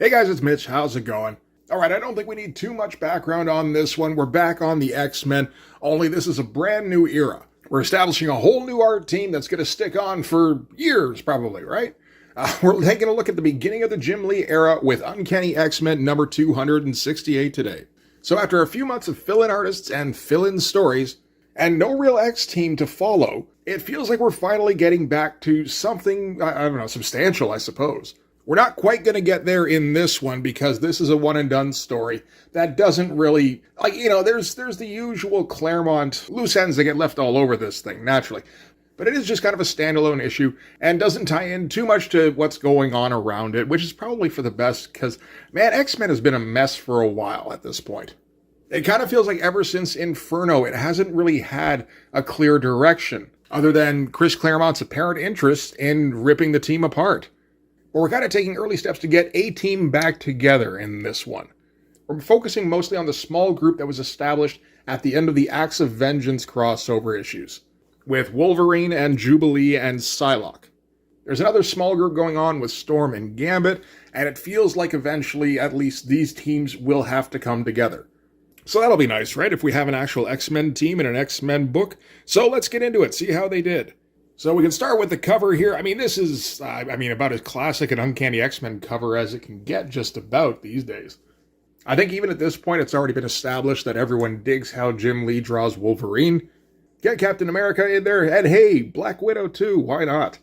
Hey guys, it's Mitch. How's it going? Alright, I don't think we need too much background on this one. We're back on the X-Men, only this is a brand new era. We're establishing a whole new art team that's going to stick on for years, probably, right? We're taking a look at the beginning of the Jim Lee era with Uncanny X-Men number 268 today. So after a few months of fill-in artists and fill-in stories, and no real X-team to follow, it feels like we're finally getting back to something, I don't know, substantial, I suppose. We're not quite going to get there in this one because this is a one-and-done story that doesn't really, there's the usual Claremont loose ends that get left all over this thing, naturally. But it is just kind of a standalone issue and doesn't tie in too much to what's going on around it, which is probably for the best because, man, X-Men has been a mess for a while at this point. It kind of feels like ever since Inferno, it hasn't really had a clear direction, other than Chris Claremont's apparent interest in ripping the team apart. But we're kind of taking early steps to get a team back together in this one. We're focusing mostly on the small group that was established at the end of the Acts of Vengeance crossover issues, with Wolverine and Jubilee and Psylocke. There's another small group going on with Storm and Gambit, and it feels like eventually at least these teams will have to come together. So that'll be nice, right? If we have an actual X-Men team in an X-Men book. So let's get into it, see how they did. So we can start with the cover here. I mean, this is, about as classic an Uncanny X-Men cover as it can get just about these days. I think even at this point, it's already been established that everyone digs how Jim Lee draws Wolverine. Get Captain America in there, and hey, Black Widow too, why not?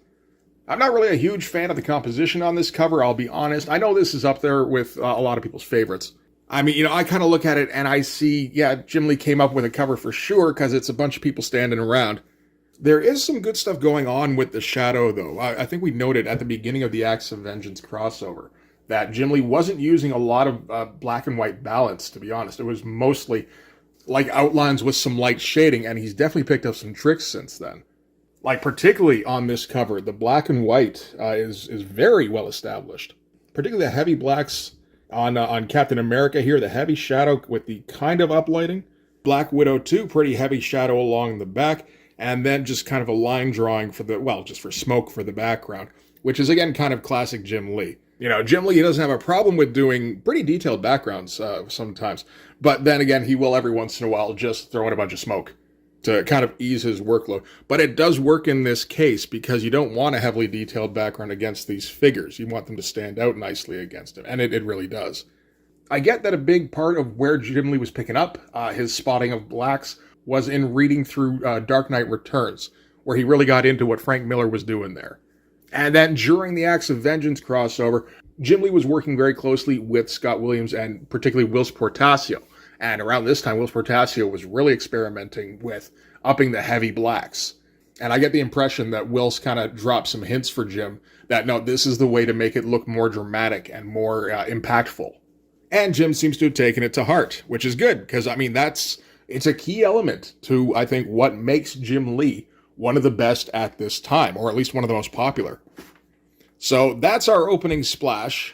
I'm not really a huge fan of the composition on this cover, I'll be honest. I know this is up there with a lot of people's favorites. I mean, I kind of look at it and I see, yeah, Jim Lee came up with a cover for sure because it's a bunch of people standing around. There is some good stuff going on with the shadow, though. I think we noted at the beginning of the Acts of Vengeance crossover that Jim Lee wasn't using a lot of black and white balance, to be honest. It was mostly like outlines with some light shading, and he's definitely picked up some tricks since then. Like, particularly on this cover, the black and white is very well established. Particularly the heavy blacks on Captain America here, the heavy shadow with the kind of uplighting. Black Widow too, pretty heavy shadow along the back. And then just kind of a line drawing for just for smoke for the background, which is, again, kind of classic Jim Lee. Jim Lee doesn't have a problem with doing pretty detailed backgrounds sometimes. But then again, he will every once in a while just throw in a bunch of smoke to kind of ease his workload. But it does work in this case because you don't want a heavily detailed background against these figures. You want them to stand out nicely against it. And it really does. I get that a big part of where Jim Lee was picking up his spotting of blacks was in reading through Dark Knight Returns, where he really got into what Frank Miller was doing there. And then during the Acts of Vengeance crossover, Jim Lee was working very closely with Scott Williams and particularly Whilce Portacio. And around this time, Whilce Portacio was really experimenting with upping the heavy blacks. And I get the impression that Whilce kind of dropped some hints for Jim that, no, this is the way to make it look more dramatic and more impactful. And Jim seems to have taken it to heart, which is good, because, it's a key element to, I think, what makes Jim Lee one of the best at this time, or at least one of the most popular. So that's our opening splash.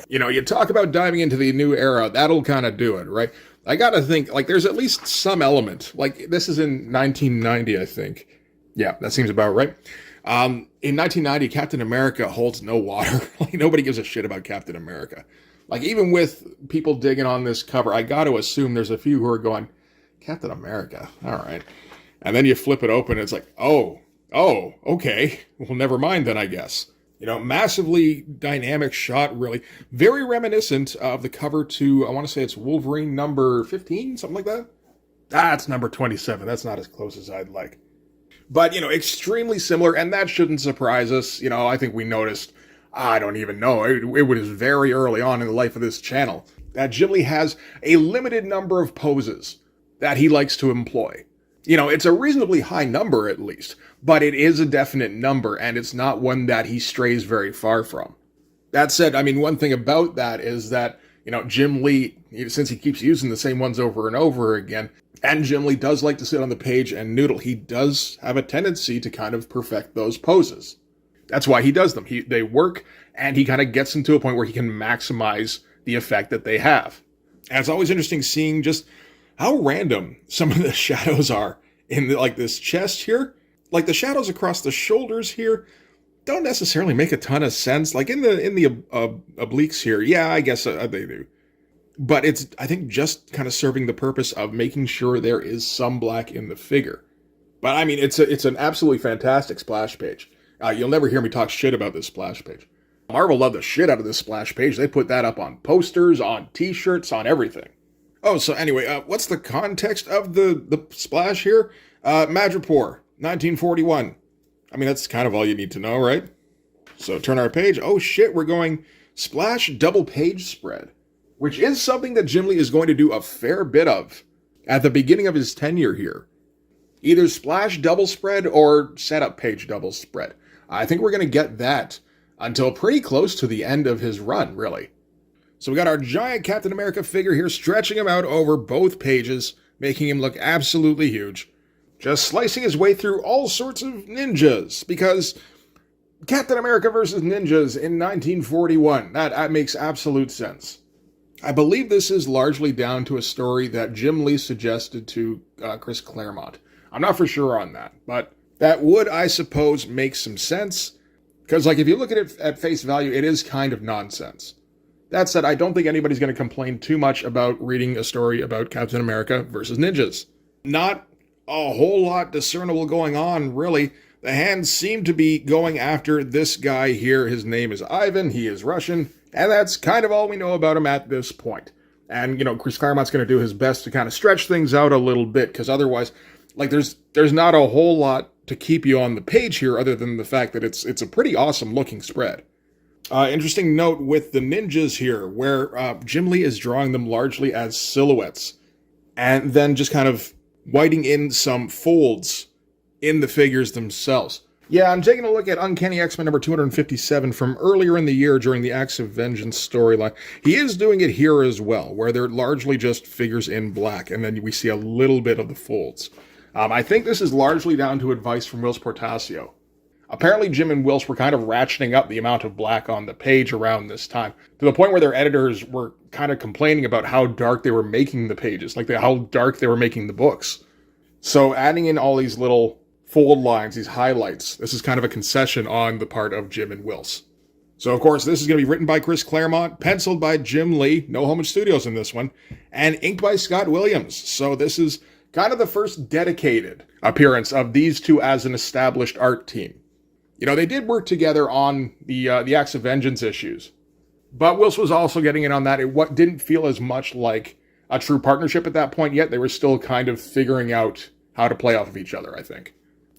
You talk about diving into the new era, that'll kind of do it, right? I gotta think, there's at least some element. This is in 1990, I think. Yeah, that seems about right. In 1990, Captain America holds no water. Nobody gives a shit about Captain America. Even with people digging on this cover, I gotta assume there's a few who are going, Captain America, all right. And then you flip it open, and it's like, oh, okay. Well, never mind then, I guess. Massively dynamic shot, really. Very reminiscent of the cover to, I want to say it's Wolverine number 15, something like that. That's number 27. That's not as close as I'd like. But, extremely similar, and that shouldn't surprise us. I think we noticed, I don't even know, it was very early on in the life of this channel, that Jim Lee has a limited number of poses that he likes to employ. It's a reasonably high number at least, but it is a definite number, and it's not one that he strays very far from. That said, one thing about that is that, Jim Lee, since he keeps using the same ones over and over again, and Jim Lee does like to sit on the page and noodle, he does have a tendency to kind of perfect those poses. That's why he does them. They work, and he kind of gets them to a point where he can maximize the effect that they have. And it's always interesting seeing just how random some of the shadows are in this chest here. The shadows across the shoulders here, don't necessarily make a ton of sense. Like in the obliques here, yeah, I guess they do. But it's, I think, just kind of serving the purpose of making sure there is some black in the figure. But I mean, it's an absolutely fantastic splash page. You'll never hear me talk shit about this splash page. Marvel loved the shit out of this splash page. They put that up on posters, on t-shirts, on everything. Oh, so anyway, what's the context of the splash here? Madripoor, 1941. I mean, that's kind of all you need to know, right? So turn our page. Oh shit, we're going splash double page spread, which is something that Jim Lee is going to do a fair bit of at the beginning of his tenure here. Either splash double spread or setup page double spread. I think we're going to get that until pretty close to the end of his run, really. So we got our giant Captain America figure here, stretching him out over both pages, making him look absolutely huge. Just slicing his way through all sorts of ninjas, because Captain America versus ninjas in 1941, that makes absolute sense. I believe this is largely down to a story that Jim Lee suggested to Chris Claremont. I'm not for sure on that, but that would, I suppose, make some sense. Because, like, if you look at it at face value, it is kind of nonsense. That said, I don't think anybody's going to complain too much about reading a story about Captain America versus ninjas. Not a whole lot discernible going on, really. The hands seem to be going after this guy here. His name is Ivan. He is Russian. And that's kind of all we know about him at this point. And, Chris Claremont's going to do his best to kind of stretch things out a little bit, because otherwise, like, there's not a whole lot to keep you on the page here, other than the fact that it's a pretty awesome looking spread. Interesting note with the ninjas here, where Jim Lee is drawing them largely as silhouettes, and then just kind of whiting in some folds in the figures themselves. Yeah, I'm taking a look at Uncanny X-Men number 257 from earlier in the year during the Acts of Vengeance storyline. He is doing it here as well, where they're largely just figures in black, and then we see a little bit of the folds. I think this is largely down to advice from Whilce Portacio. Apparently Jim and Whilce were kind of ratcheting up the amount of black on the page around this time, to the point where their editors were kind of complaining about how dark they were making the pages, like how dark they were making the books. So adding in all these little fold lines, these highlights, this is kind of a concession on the part of Jim and Whilce. So of course this is going to be written by Chris Claremont, penciled by Jim Lee, no Homage Studios in this one, and inked by Scott Williams. So this is kind of the first dedicated appearance of these two as an established art team. They did work together on the Acts of Vengeance issues, but Whilce was also getting in on that. It didn't feel as much like a true partnership at that point yet. They were still kind of figuring out how to play off of each other, I think.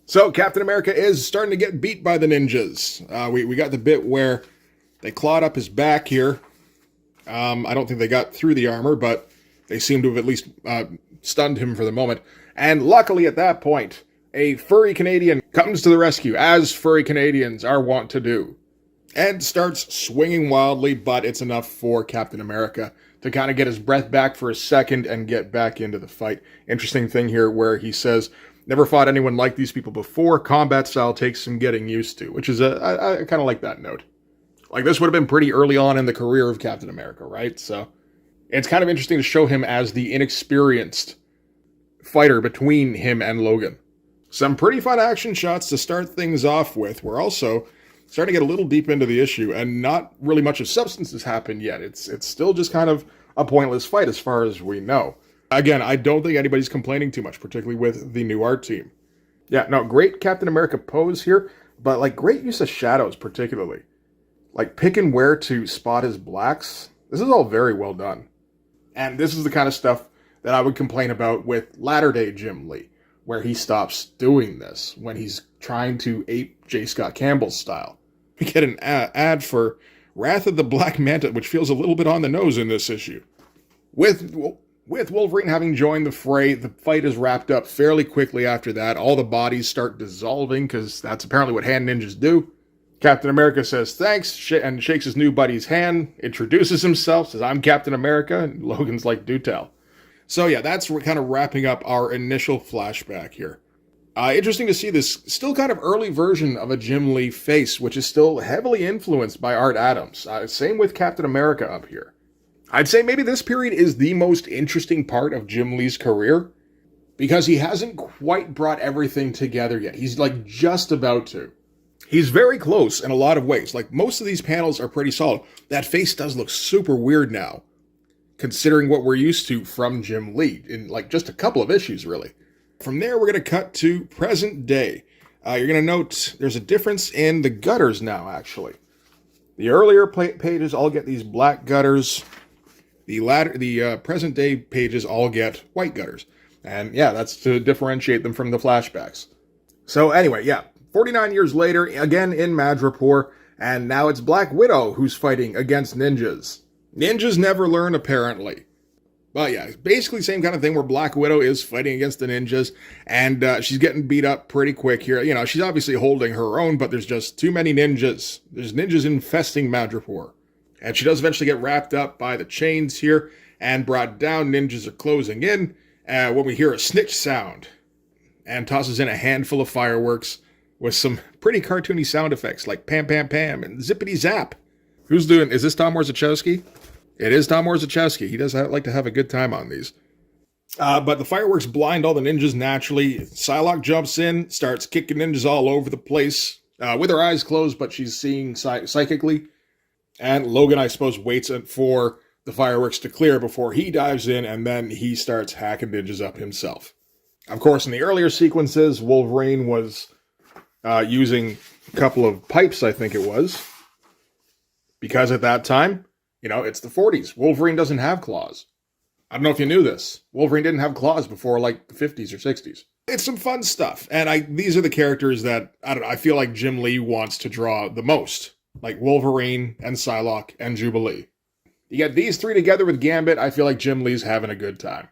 So Captain America is starting to get beat by the ninjas. We got the bit where they clawed up his back here. I don't think they got through the armor, but they seem to have at least stunned him for the moment. And luckily at that point, a furry Canadian comes to the rescue, as furry Canadians are wont to do, and starts swinging wildly, but it's enough for Captain America to kind of get his breath back for a second and get back into the fight. Interesting thing here where he says, "Never fought anyone like these people before. Combat style takes some getting used to," which is I kind of like that note. Like, this would have been pretty early on in the career of Captain America, right? So it's kind of interesting to show him as the inexperienced fighter between him and Logan. Some pretty fun action shots to start things off with. We're also starting to get a little deep into the issue, and not really much of substance has happened yet. It's still just kind of a pointless fight as far as we know. Again, I don't think anybody's complaining too much, particularly with the new art team. Yeah, no, great Captain America pose here, but like great use of shadows particularly. Like picking where to spot his blacks. This is all very well done. And this is the kind of stuff that I would complain about with latter-day Jim Lee, where he stops doing this when he's trying to ape J. Scott Campbell's style. We get an ad for Wrath of the Black Manta, which feels a little bit on the nose in this issue. With Wolverine having joined the fray, the fight is wrapped up fairly quickly after that. All the bodies start dissolving, because that's apparently what hand ninjas do. Captain America says thanks, and shakes his new buddy's hand, introduces himself, says, "I'm Captain America," and Logan's like, "Do tell." So yeah, that's kind of wrapping up our initial flashback here. Interesting to see this still kind of early version of a Jim Lee face, which is still heavily influenced by Art Adams. Same with Captain America up here. I'd say maybe this period is the most interesting part of Jim Lee's career, because he hasn't quite brought everything together yet. He's like just about to. He's very close in a lot of ways. Like, most of these panels are pretty solid. That face does look super weird now, considering what we're used to from Jim Lee in, like, just a couple of issues, really. From there, we're going to cut to present day. You're going to note there's a difference in the gutters now, actually. The earlier pages all get these black gutters. The present day pages all get white gutters. And yeah, that's to differentiate them from the flashbacks. So anyway, yeah, 49 years later, again in Madripoor, and now it's Black Widow who's fighting against ninjas. Ninjas never learn, apparently. But yeah, basically same kind of thing where Black Widow is fighting against the ninjas, and she's getting beat up pretty quick here. You know, she's obviously holding her own, but there's just too many ninjas. There's ninjas infesting Madripoor. And she does eventually get wrapped up by the chains here and brought down. Ninjas are closing in when we hear a snitch sound, and tosses in a handful of fireworks with some pretty cartoony sound effects like pam, pam, pam, and zippity zap. Who's doing, is this Tom Warzachowski? It is Tom Warzachowski. He does like to have a good time on these. But the fireworks blind all the ninjas naturally. Psylocke jumps in, starts kicking ninjas all over the place with her eyes closed, but she's seeing psychically. And Logan, I suppose, waits for the fireworks to clear before he dives in, and then he starts hacking ninjas up himself. Of course, in the earlier sequences, Wolverine was using a couple of pipes, I think it was. Because at that time, you know, it's the 40s. Wolverine doesn't have claws. I don't know if you knew this. Wolverine didn't have claws before, like, the 50s or 60s. It's some fun stuff. And these are the characters that, I feel like Jim Lee wants to draw the most. Like Wolverine and Psylocke and Jubilee. You get these three together with Gambit, I feel like Jim Lee's having a good time.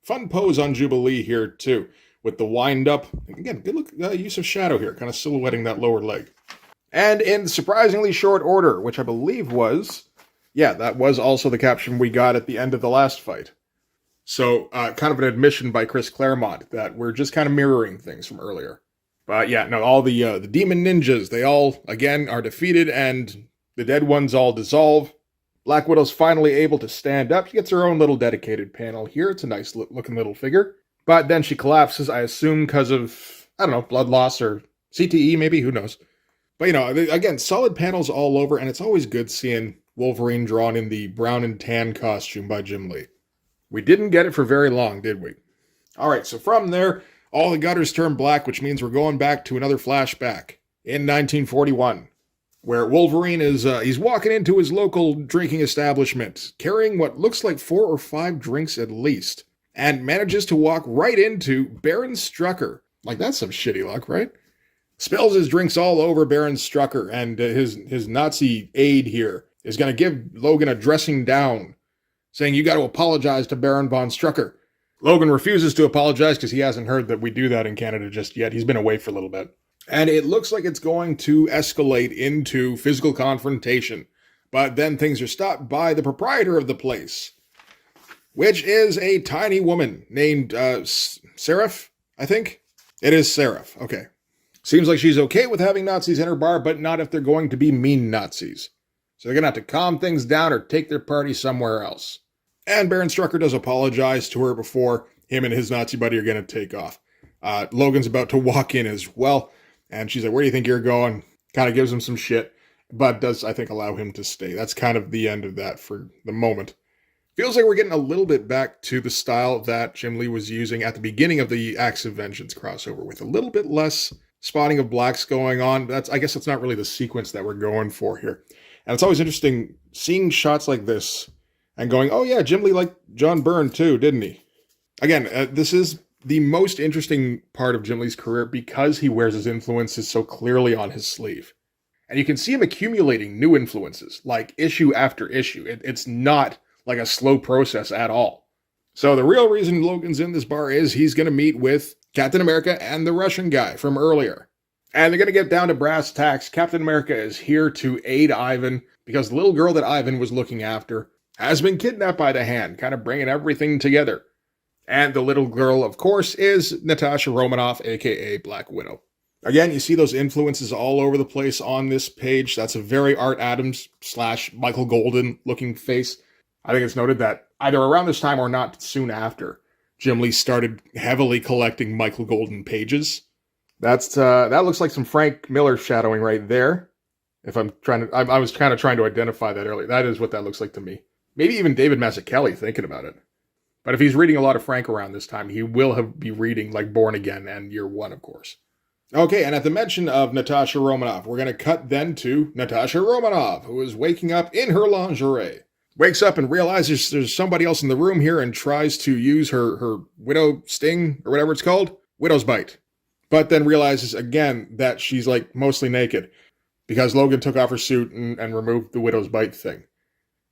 Fun pose on Jubilee here, too. With the wind-up. Again, good look, use of shadow here. Kind of silhouetting that lower leg. And in surprisingly short order, which I believe was... Yeah, that was also the caption we got at the end of the last fight. So, kind of an admission by Chris Claremont that we're just kind of mirroring things from earlier. But yeah, no, all the demon ninjas, they all, again, are defeated, and the dead ones all dissolve. Black Widow's finally able to stand up. She gets her own little dedicated panel here. It's a nice looking little figure. But then she collapses, I assume, because of, I don't know, blood loss or CTE, maybe, who knows. But, you know, again, solid panels all over, and it's always good seeing Wolverine drawn in the brown and tan costume by Jim Lee. We didn't get it for very long, did we? Alright, so from there, all the gutters turn black, which means we're going back to another flashback in 1941, where Wolverine is, he's walking into his local drinking establishment, carrying what looks like 4 or 5 drinks at least, and manages to walk right into Baron Strucker. Like, that's some shitty luck, right? Spills his drinks all over Baron Strucker, and his Nazi aide here is going to give Logan a dressing down, saying, you got to apologize to Baron von Strucker. Logan refuses to apologize because he hasn't heard that we do that in Canada just yet. He's been away for a little bit. And it looks like it's going to escalate into physical confrontation. But then things are stopped by the proprietor of the place, which is a tiny woman named Seraph, I think? It is Seraph, okay. Seems like she's okay with having Nazis in her bar, but not if they're going to be mean Nazis. So they're going to have to calm things down or take their party somewhere else. And Baron Strucker does apologize to her before him and his Nazi buddy are going to take off. Logan's about to walk in as well, and she's like, where do you think you're going? Kind of gives him some shit, but does, I think, allow him to stay. That's kind of the end of that for the moment. Feels like we're getting a little bit back to the style that Jim Lee was using at the beginning of the Acts of Vengeance crossover, with a little bit less spotting of blacks going on. I guess that's not really the sequence that we're going for here. And it's always interesting seeing shots like this and going, oh yeah, Jim Lee liked John Byrne too, didn't he? Again, this is the most interesting part of Jim Lee's career because he wears his influences so clearly on his sleeve. And you can see him accumulating new influences, like issue after issue. It's not like a slow process at all. So the real reason Logan's in this bar is he's going to meet with Captain America and the Russian guy from earlier. And they're going to get down to brass tacks. Captain America is here to aid Ivan because the little girl that Ivan was looking after has been kidnapped by the Hand, kind of bringing everything together. And the little girl, of course, is Natasha Romanoff, aka Black Widow. Again, you see those influences all over the place on this page. That's a very Art Adams / Michael Golden looking face. I think it's noted that either around this time or not soon after, Jim Lee started heavily collecting Michael Golden pages. That looks like some Frank Miller shadowing right there. If I'm trying to, I was kind of trying to identify that earlier. That is what that looks like to me. Maybe even David Mazzucchelli thinking about it. But if he's reading a lot of Frank around this time, he will be reading like Born Again and Year One, of course. Okay, and at the mention of Natasha Romanoff, we're going to cut then to Natasha Romanoff, who is waking up in her lingerie. Wakes up and realizes there's somebody else in the room here and tries to use her widow sting, or whatever it's called, widow's bite. But then realizes again that she's like mostly naked because Logan took off her suit and removed the widow's bite thing.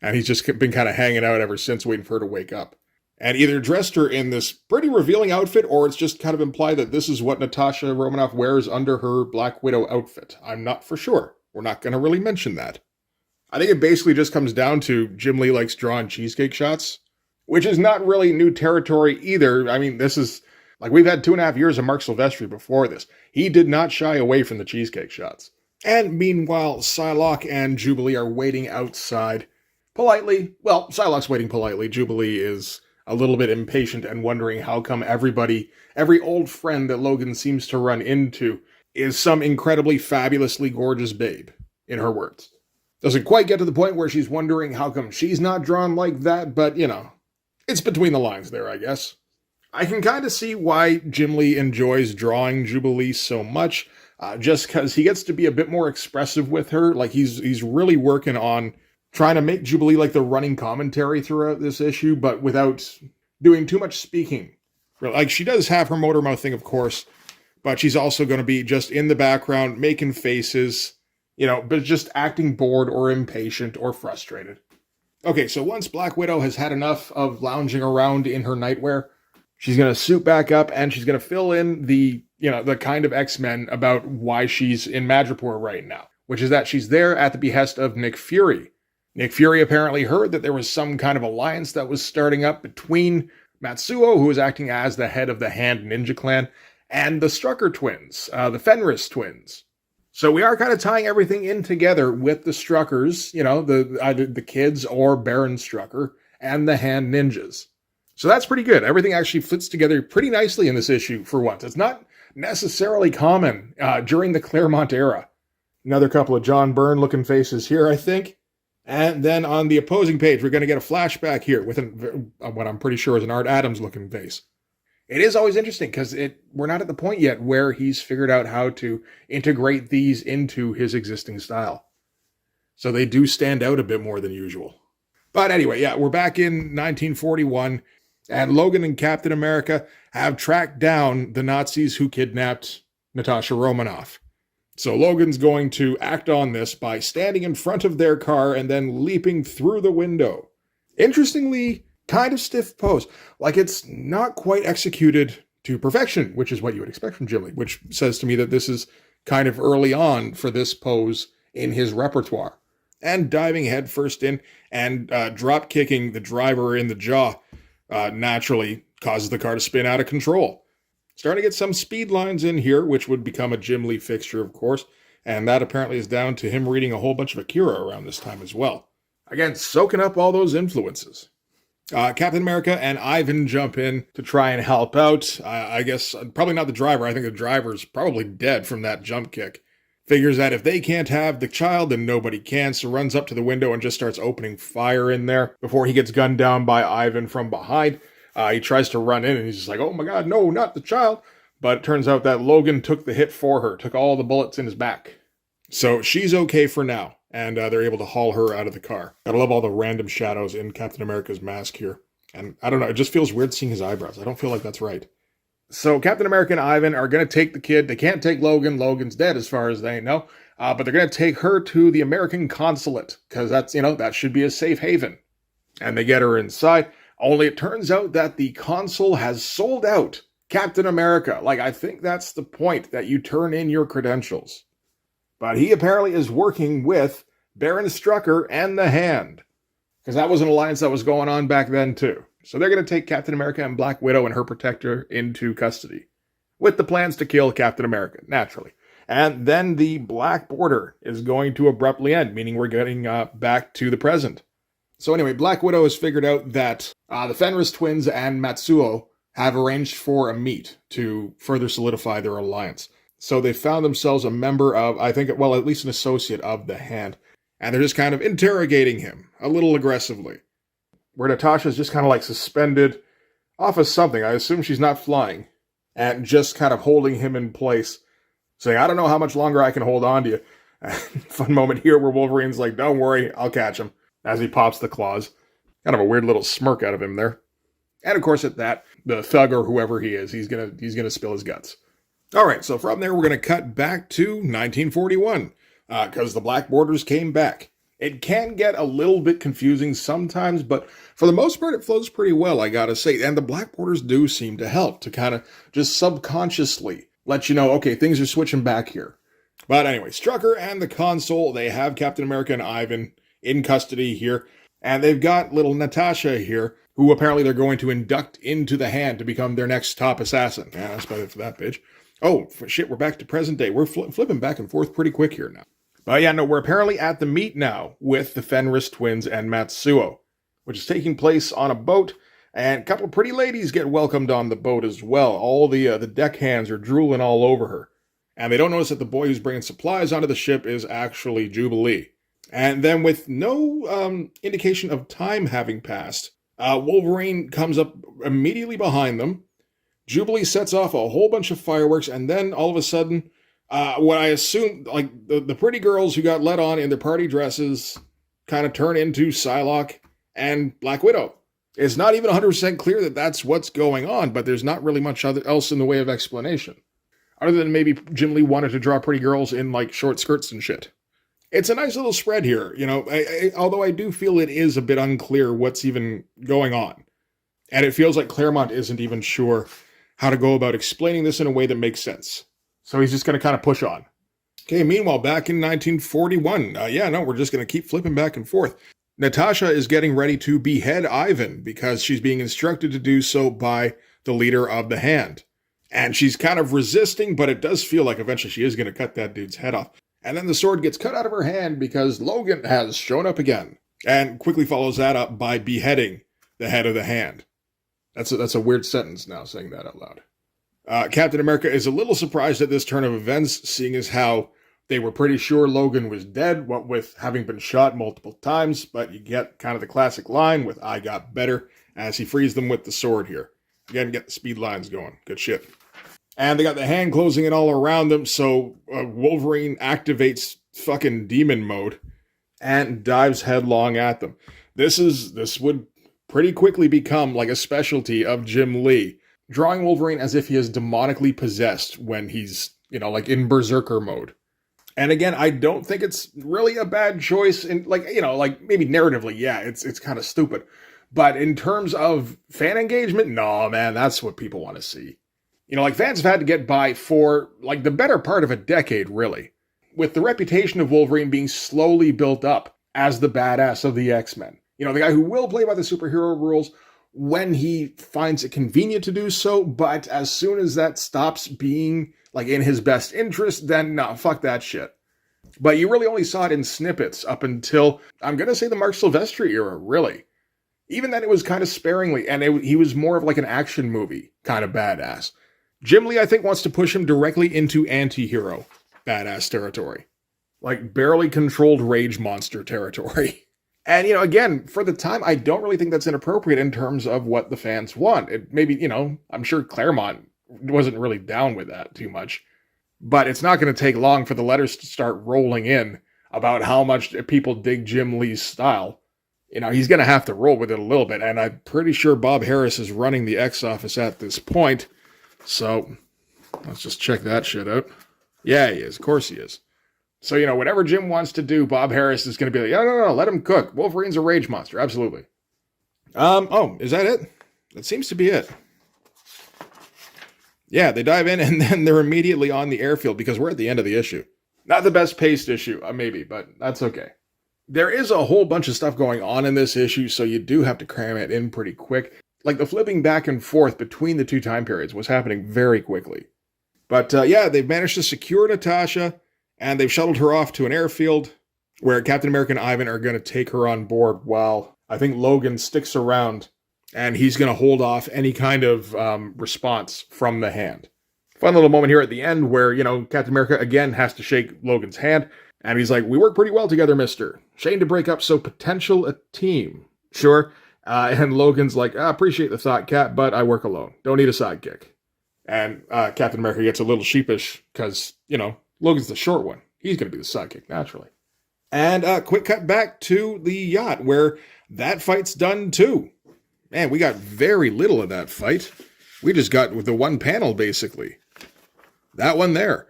And he's just been kind of hanging out ever since, waiting for her to wake up. And either dressed her in this pretty revealing outfit, or it's just kind of implied that this is what Natasha Romanoff wears under her Black Widow outfit. I'm not for sure. We're not going to really mention that. I think it basically just comes down to Jim Lee likes drawing cheesecake shots, which is not really new territory either. I mean, this is, like, we've had 2.5 years of Mark Silvestri before this. He did not shy away from the cheesecake shots. And meanwhile, Psylocke and Jubilee are waiting outside politely. Well, Psylocke's waiting politely. Jubilee is a little bit impatient and wondering how come every old friend that Logan seems to run into is some incredibly fabulously gorgeous babe, in her words. Doesn't quite get to the point where she's wondering how come she's not drawn like that, but, you know, it's between the lines there, I guess. I can kind of see why Jim Lee enjoys drawing Jubilee so much, just because he gets to be a bit more expressive with her. Like, he's really working on trying to make Jubilee like the running commentary throughout this issue, but without doing too much speaking. Like, she does have her motor mouth thing, of course, but she's also going to be just in the background, making faces, you know, but just acting bored or impatient or frustrated. Okay, so once Black Widow has had enough of lounging around in her nightwear, she's going to suit back up and she's going to fill in the kind of X-Men about why she's in Madripoor right now, which is that she's there at the behest of Nick Fury. Nick Fury apparently heard that there was some kind of alliance that was starting up between Matsuo, who was acting as the head of the Hand Ninja Clan, and the Strucker twins, the Fenris twins. So we are kind of tying everything in together with the Struckers, you know, either the kids or Baron Strucker, and the Hand Ninjas. So that's pretty good. Everything actually fits together pretty nicely in this issue for once. It's not necessarily common during the Claremont era. Another couple of John Byrne looking faces here, I think. And then on the opposing page, we're going to get a flashback here with what I'm pretty sure is an Art Adams looking face. It is always interesting because we're not at the point yet where he's figured out how to integrate these into his existing style. So they do stand out a bit more than usual. But anyway, yeah, we're back in 1941, and Logan and Captain America have tracked down the Nazis who kidnapped Natasha Romanoff. So Logan's going to act on this by standing in front of their car and then leaping through the window. Interestingly, kind of stiff pose. Like, it's not quite executed to perfection, which is what you would expect from Jim Lee, which says to me that this is kind of early on for this pose in his repertoire. And diving headfirst in and drop kicking the driver in the jaw naturally causes the car to spin out of control. Starting to get some speed lines in here, which would become a Jim Lee fixture, of course, and that apparently is down to him reading a whole bunch of Akira around this time as well. Again, soaking up all those influences. Captain America and Ivan jump in to try and help out. I guess probably not the driver. I think the driver's probably dead from that jump kick. Figures that if they can't have the child, then nobody can, so runs up to the window and just starts opening fire in there before he gets gunned down by Ivan from behind. He tries to run in and he's just like, oh my god, no, not the child. But it turns out that Logan took the hit for her, took all the bullets in his back. So she's okay for now, and they're able to haul her out of the car. Gotta love all the random shadows in Captain America's mask here. And I don't know, it just feels weird seeing his eyebrows. I don't feel like that's right. So Captain America and Ivan are going to take the kid. They can't take Logan. Logan's dead as far as they know. But they're going to take her to the American consulate, because that's, that should be a safe haven. And they get her inside. Only it turns out that the consul has sold out Captain America. Like, I think that's the point, that you turn in your credentials. But he apparently is working with Baron Strucker and the Hand, because that was an alliance that was going on back then too. So they're going to take Captain America and Black Widow and her protector into custody, with the plans to kill Captain America, naturally. And then the Black Border is going to abruptly end, meaning we're getting back to the present. So anyway, Black Widow has figured out that the Fenris twins and Matsuo have arranged for a meet to further solidify their alliance. So they found themselves a member of, I think, well, at least an associate of the Hand. And they're just kind of interrogating him a little aggressively. Where Natasha's just kind of like suspended off of something. I assume she's not flying. And just kind of holding him in place. Saying, I don't know how much longer I can hold on to you. Fun moment here where Wolverine's like, don't worry, I'll catch him. As he pops the claws. Kind of a weird little smirk out of him there. And of course at that, the thug or whoever he is, he's gonna spill his guts. Alright, so from there we're gonna cut back to 1941. Because the black borders came back. It can get a little bit confusing sometimes, but for the most part it flows pretty well, I gotta say. And the black borders do seem to help to kind of just subconsciously let you know, okay, things are switching back here. But anyway, Strucker and the Consul, they have Captain America and Ivan in custody here. And they've got little Natasha here, who apparently they're going to induct into the Hand to become their next top assassin. Yeah, that's about it for that bitch. Oh, shit, we're back to present day. We're flipping back and forth pretty quick here now. But yeah, no, we're apparently at the meet now with the Fenris twins and Matsuo, which is taking place on a boat. And a couple of pretty ladies get welcomed on the boat as well. All the deckhands are drooling all over her. And they don't notice that the boy who's bringing supplies onto the ship is actually Jubilee. And then with no indication of time having passed, Wolverine comes up immediately behind them. Jubilee sets off a whole bunch of fireworks, and then all of a sudden, what I assume, like, the pretty girls who got let on in their party dresses kind of turn into Psylocke and Black Widow. It's not even 100% clear that that's what's going on, but there's not really much else in the way of explanation. Other than maybe Jim Lee wanted to draw pretty girls in, like, short skirts and shit. It's a nice little spread here, you know, although I do feel it is a bit unclear what's even going on. And it feels like Claremont isn't even sure how to go about explaining this in a way that makes sense. So he's just going to kind of push on. Okay, meanwhile, back in 1941, we're just going to keep flipping back and forth. Natasha is getting ready to behead Ivan because she's being instructed to do so by the leader of the Hand. And she's kind of resisting, but it does feel like eventually she is going to cut that dude's head off. And then the sword gets cut out of her hand because Logan has shown up again. And quickly follows that up by beheading the head of the Hand. That's a weird sentence now, saying that out loud. Captain America is a little surprised at this turn of events, seeing as how they were pretty sure Logan was dead, what with having been shot multiple times, but you get kind of the classic line with I got better, as he frees them with the sword here. Again, get the speed lines going. Good shit. And they got the Hand closing it all around them, so Wolverine activates fucking demon mode and dives headlong at them. This would pretty quickly become like a specialty of Jim Lee, drawing Wolverine as if he is demonically possessed when he's, like in berserker mode. And again, I don't think it's really a bad choice in maybe narratively, yeah, it's kind of stupid. But in terms of fan engagement, no, man, that's what people want to see. Fans have had to get by for, the better part of a decade, really. With the reputation of Wolverine being slowly built up as the badass of the X-Men. The guy who will play by the superhero rules when he finds it convenient to do so, but as soon as that stops being, in his best interest, then no, fuck that shit. But you really only saw it in snippets up until, I'm gonna say, the Mark Silvestri era, really. Even then, it was kind of sparingly, and he was more of an action movie kind of badass. Jim Lee, I think, wants to push him directly into anti-hero badass territory. Barely controlled rage monster territory. And, again, for the time, I don't really think that's inappropriate in terms of what the fans want. It maybe, I'm sure Claremont wasn't really down with that too much. But it's not going to take long for the letters to start rolling in about how much people dig Jim Lee's style. He's going to have to roll with it a little bit. And I'm pretty sure Bob Harris is running the X office at this point. So, let's just check that shit out. Yeah, he is. Of course he is. So, whatever Jim wants to do, Bob Harris is going to be like, no, let him cook. Wolverine's a rage monster. Absolutely. Is that it? That seems to be it. Yeah, they dive in and then they're immediately on the airfield because we're at the end of the issue. Not the best paced issue, maybe, but that's okay. There is a whole bunch of stuff going on in this issue, so you do have to cram it in pretty quick. The flipping back and forth between the two time periods was happening very quickly. But they've managed to secure Natasha, and they've shuttled her off to an airfield where Captain America and Ivan are going to take her on board while I think Logan sticks around, and he's going to hold off any kind of response from the Hand. Fun little moment here at the end where, Captain America again has to shake Logan's hand, and he's like, "We work pretty well together, mister. Shame to break up so potential a team." Sure. And Logan's like, "I appreciate the thought, Cap, but I work alone. Don't need a sidekick." And Captain America gets a little sheepish because, Logan's the short one. He's going to be the sidekick, naturally. And quick cut back to the yacht where that fight's done too. Man, we got very little of that fight. We just got with the one panel, basically. That one there.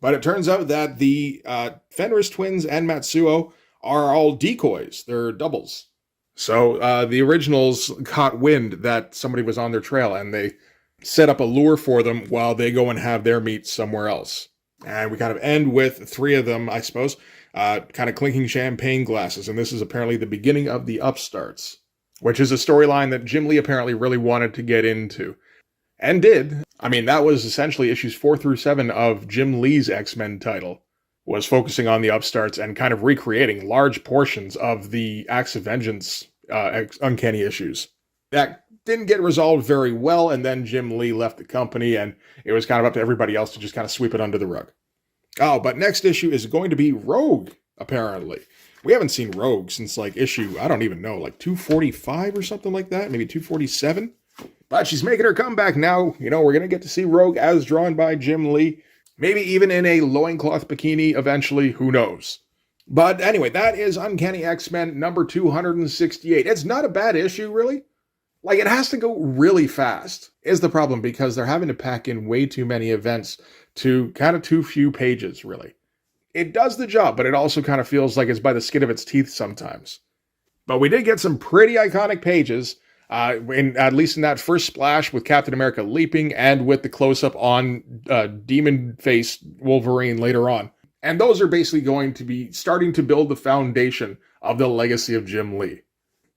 But it turns out that the Fenris twins and Matsuo are all decoys. They're doubles. So the originals caught wind that somebody was on their trail, and they set up a lure for them while they go and have their meet somewhere else. And we kind of end with three of them, I suppose, kind of clinking champagne glasses. And this is apparently the beginning of the Upstarts, which is a storyline that Jim Lee apparently really wanted to get into. And did. I mean, that was essentially issues 4 through 7 of Jim Lee's X-Men title, was focusing on the Upstarts and kind of recreating large portions of the Acts of Vengeance Uncanny issues. That didn't get resolved very well, and then Jim Lee left the company, and it was kind of up to everybody else to just kind of sweep it under the rug. Oh, but next issue is going to be Rogue, apparently. We haven't seen Rogue since, issue, I don't even know, 245 or something like that, maybe 247? But she's making her comeback now. We're going to get to see Rogue as drawn by Jim Lee. Maybe even in a loincloth bikini eventually, who knows. But anyway, that is Uncanny X-Men number 268. It's not a bad issue, really. It has to go really fast, is the problem, because they're having to pack in way too many events to kind of too few pages, really. It does the job, but it also kind of feels like it's by the skin of its teeth sometimes. But we did get some pretty iconic pages, at least in that first splash with Captain America leaping and with the close-up on demon-faced Wolverine later on. And those are basically going to be starting to build the foundation of the legacy of Jim Lee.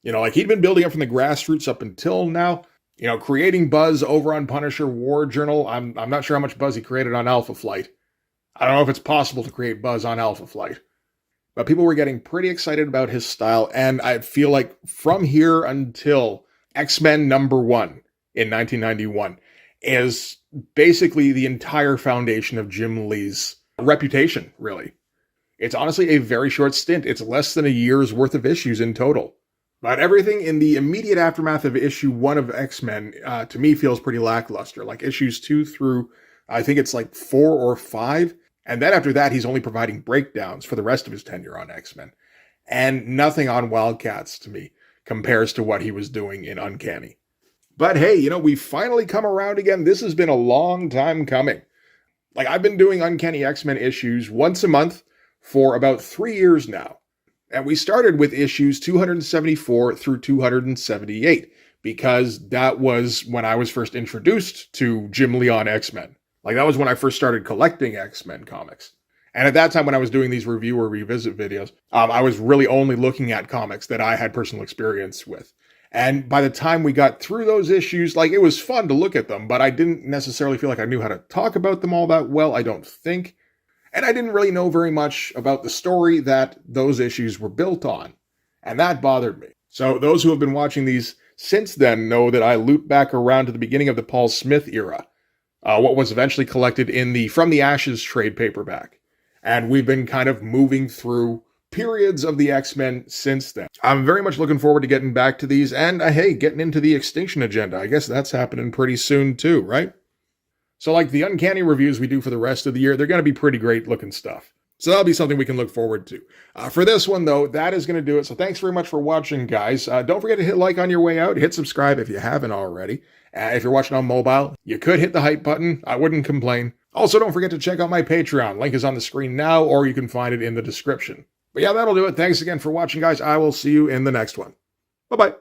He'd been building up from the grassroots up until now, creating buzz over on Punisher War Journal. I'm not sure how much buzz he created on Alpha Flight. I don't know if it's possible to create buzz on Alpha Flight. But people were getting pretty excited about his style, and I feel like from here until X-Men number 1 in 1991 is basically the entire foundation of Jim Lee's reputation, really. It's honestly a very short stint. It's less than a year's worth of issues in total. But everything in the immediate aftermath of issue 1 of X-Men, to me, feels pretty lackluster. Issues 2 through, I think it's 4 or 5. And then after that, he's only providing breakdowns for the rest of his tenure on X-Men. And nothing on Wildcats, to me, compares to what he was doing in Uncanny. But hey, we've finally come around again. This has been a long time coming. I've been doing Uncanny X-Men issues once a month for about 3 years now. And we started with issues 274 through 278, because that was when I was first introduced to Jim Lee on X-Men. That was when I first started collecting X-Men comics. And at that time, when I was doing these review or revisit videos, I was really only looking at comics that I had personal experience with. And by the time we got through those issues, it was fun to look at them, but I didn't necessarily feel like I knew how to talk about them all that well, I don't think. And I didn't really know very much about the story that those issues were built on. And that bothered me. So those who have been watching these since then know that I loop back around to the beginning of the Paul Smith era. What was eventually collected in the From the Ashes trade paperback. And we've been kind of moving through periods of the X-Men since then. I'm very much looking forward to getting back to these and, getting into the Extinction Agenda. I guess that's happening pretty soon too, right? So the Uncanny reviews we do for the rest of the year, they're going to be pretty great looking stuff. So that'll be something we can look forward to. For this one, though, that is going to do it. So thanks very much for watching, guys. Don't forget to hit like on your way out. Hit subscribe if you haven't already. If you're watching on mobile, you could hit the hype button. I wouldn't complain. Also, don't forget to check out my Patreon. Link is on the screen now, or you can find it in the description. But yeah, that'll do it. Thanks again for watching, guys. I will see you in the next one. Bye-bye.